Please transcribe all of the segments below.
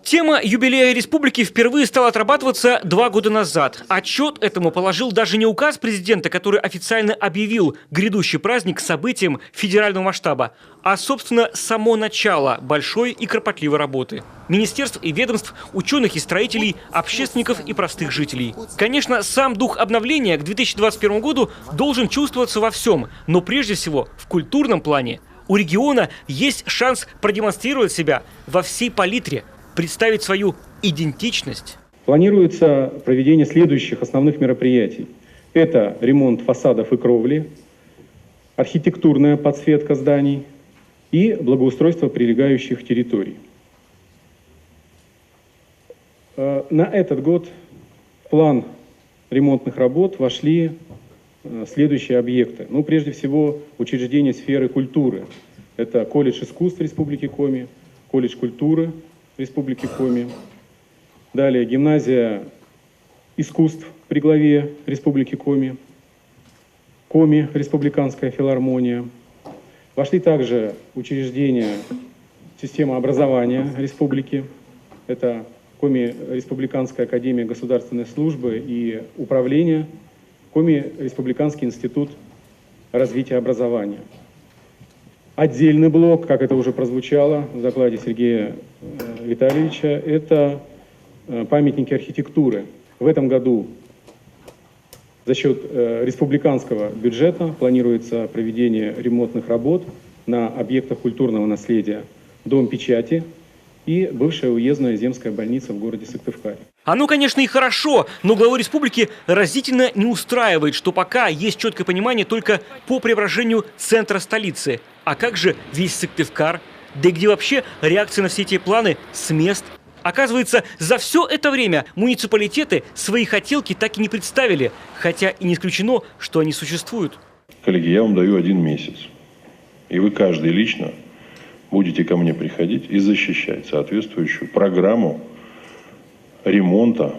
Тема юбилея республики впервые стала отрабатываться 2 года назад. Отчет этому положил даже не указ президента, который официально объявил грядущий праздник событием федерального масштаба, а, собственно, само начало большой и кропотливой работы. Министерств и ведомств, ученых и строителей, общественников и простых жителей. Конечно, сам дух обновления к 2021 году должен чувствоваться во всем, но прежде всего в культурном плане. У региона есть шанс продемонстрировать себя во всей палитре, представить свою идентичность. Планируется проведение следующих основных мероприятий. Это ремонт фасадов и кровли, архитектурная подсветка зданий и благоустройство прилегающих территорий. На этот год в план ремонтных работ вошли следующие объекты. Прежде всего, учреждения сферы культуры. Это колледж искусств Республики Коми, колледж культуры Республики Коми. Далее гимназия искусств при главе Республики Коми, Коми республиканская филармония. Вошли также учреждения системы образования республики. Это Коми республиканская академия государственной службы и управления, Коми республиканский институт развития образования. Отдельный блок, как это уже прозвучало в докладе Сергея Витальевича, это памятники архитектуры. В этом году за счет республиканского бюджета планируется проведение ремонтных работ на объектах культурного наследия Дом печати и бывшая уездная земская больница в городе Сыктывкаре. Оно, конечно, и хорошо, но главу республики разительно не устраивает, что пока есть четкое понимание только по преображению центра столицы. А как же весь Сыктывкар? Да и где вообще реакция на все эти планы с мест? Оказывается, за все это время муниципалитеты свои хотелки так и не представили, хотя и не исключено, что они существуют. Коллеги, я вам даю 1 месяц, и вы каждый лично будете ко мне приходить и защищать соответствующую программу ремонта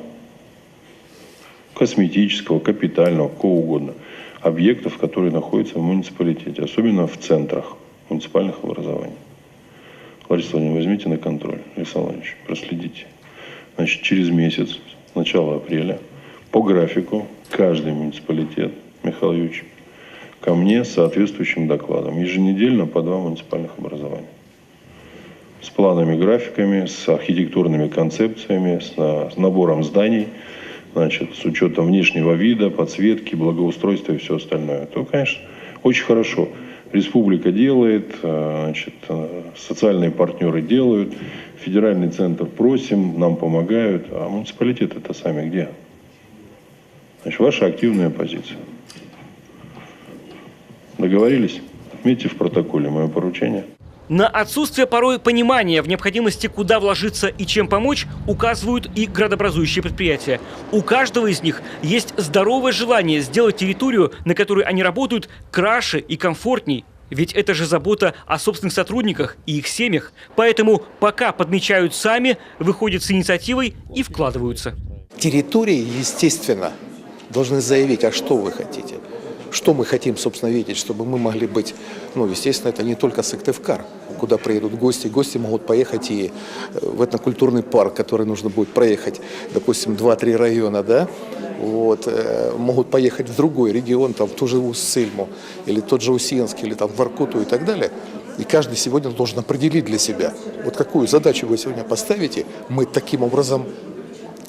косметического, капитального, какого угодно, объектов, которые находятся в муниципалитете, особенно в центрах муниципальных образований. Лариса Владимировна, возьмите на контроль, Александр Владимирович, проследите. Значит, через месяц, с начала апреля, по графику, каждый муниципалитет, Михаил Юрьевич, ко мне с соответствующим докладом. Еженедельно по 2 муниципальных образования. С планами, графиками, с архитектурными концепциями, с набором зданий, значит, с учетом внешнего вида, подсветки, благоустройства и все остальное. То, конечно, очень хорошо. Республика делает, значит, социальные партнеры делают, федеральный центр просим, нам помогают, а муниципалитеты-то сами где? Значит, ваша активная позиция. Договорились? Отметьте в протоколе мое поручение. На отсутствие порой понимания в необходимости, куда вложиться и чем помочь, указывают и градообразующие предприятия. У каждого из них есть здоровое желание сделать территорию, на которой они работают, краше и комфортней. Ведь это же забота о собственных сотрудниках и их семьях. Поэтому пока подмечают сами, выходят с инициативой и вкладываются. Территории, естественно, должны заявить, а что вы хотите. Что мы хотим, собственно, видеть, чтобы мы могли быть, естественно, это не только Сыктывкар, куда приедут гости. Гости могут поехать и в этнокультурный парк, который нужно будет проехать, допустим, 2-3 района, да? Могут поехать в другой регион, там, в ту же Уссыльму, или тот же Усенск, или там в Воркуту и так далее. И каждый сегодня должен определить для себя, какую задачу вы сегодня поставите, мы таким образом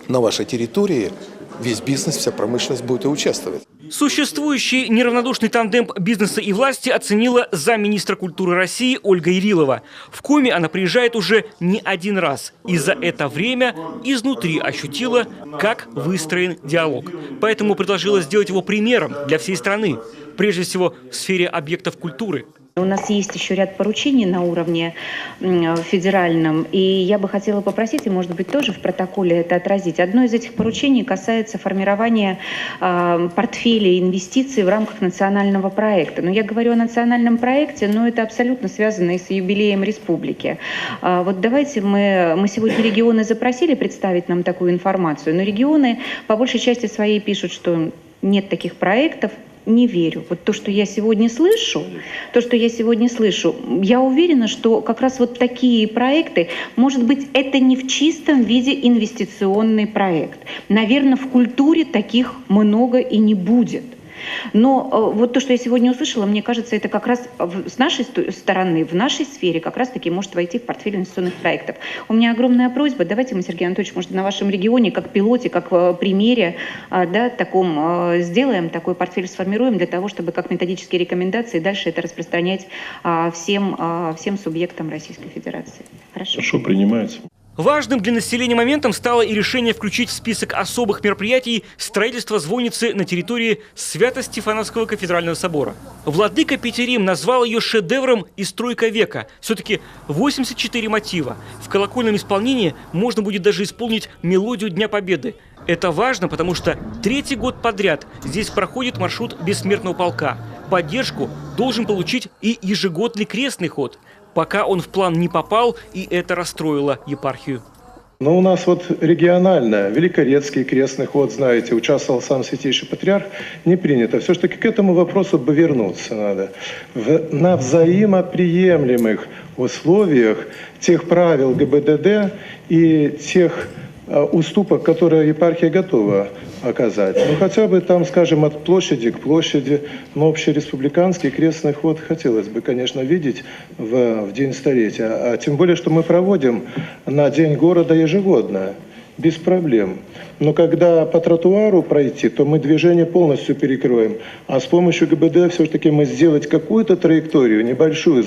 на вашей территории весь бизнес, вся промышленность будет и участвовать. Существующий неравнодушный тандем бизнеса и власти оценила замминистра культуры России Ольга Ярилова. В Коми она приезжает уже не 1 раз. И за это время изнутри ощутила, как выстроен диалог. Поэтому предложила сделать его примером для всей страны. Прежде всего в сфере объектов культуры. У нас есть еще ряд поручений на уровне федеральном, и я бы хотела попросить, и, может быть, тоже в протоколе это отразить. Одно из этих поручений касается формирования портфеля инвестиций в рамках национального проекта. Но я говорю о национальном проекте, но это абсолютно связано и с юбилеем республики. Давайте мы сегодня регионы запросили представить нам такую информацию, но регионы по большей части своей пишут, что нет таких проектов. не верю. Вот то, что я сегодня слышу, я уверена, что как раз вот такие проекты, может быть, это не в чистом виде инвестиционный проект. Наверное, в культуре таких много и не будет. Но вот то, что я сегодня услышала, мне кажется, это как раз с нашей стороны, в нашей сфере как раз-таки может войти в портфель инвестиционных проектов. У меня огромная просьба, давайте мы, Сергей Анатольевич, может, на вашем регионе, как пилоте, как примере, да, таком сделаем, такой портфель сформируем для того, чтобы как методические рекомендации дальше это распространять всем субъектам Российской Федерации. Хорошо? Хорошо, принимается. Важным для населения моментом стало и решение включить в список особых мероприятий строительство звонницы на территории Свято-Стефановского кафедрального собора. Владыка Петерим назвал ее шедевром и стройка века. Все-таки 84 мотива. В колокольном исполнении можно будет даже исполнить мелодию Дня Победы. Это важно, потому что 3-й год подряд здесь проходит маршрут Бессмертного полка. Поддержку должен получить и ежегодный крестный ход. Пока он в план не попал, и это расстроило епархию. Но у нас вот регионально, Великорецкий крестный ход, знаете, участвовал сам Святейший Патриарх, не принято. Все-таки к этому вопросу бы вернуться надо. На взаимоприемлемых условиях тех правил ГИБДД и тех уступок, которые епархия готова оказать. Ну, хотя бы там, скажем, от площади к площади, но общереспубликанский крестный ход хотелось бы, конечно, видеть в День столетия. А тем более, что мы проводим на День города ежегодно, без проблем. Но когда по тротуару пройти, то мы движение полностью перекроем. А с помощью ГИБДД все-таки мы сделать какую-то траекторию небольшую,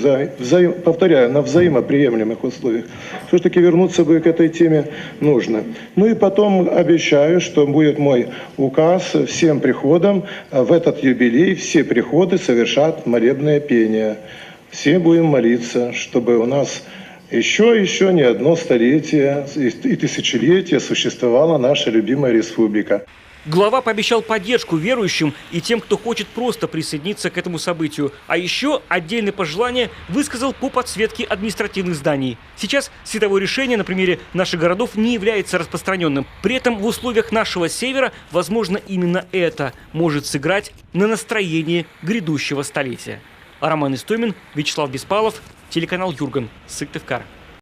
повторяю, на взаимоприемлемых условиях. Все-таки вернуться бы к этой теме нужно. Ну и потом обещаю, что будет мой указ всем приходам в этот юбилей, все приходы совершат молебное пение. Все будем молиться, чтобы у нас еще не одно столетие и тысячелетие существовала наша любимая республика. Глава пообещал поддержку верующим и тем, кто хочет просто присоединиться к этому событию. А еще отдельное пожелание высказал по подсветке административных зданий. Сейчас световое решение на примере наших городов не является распространенным. При этом в условиях нашего севера, возможно, именно это может сыграть на настроении грядущего столетия. Роман Истомин, Вячеслав Беспалов, телеканал Юрган, Сыктывкар.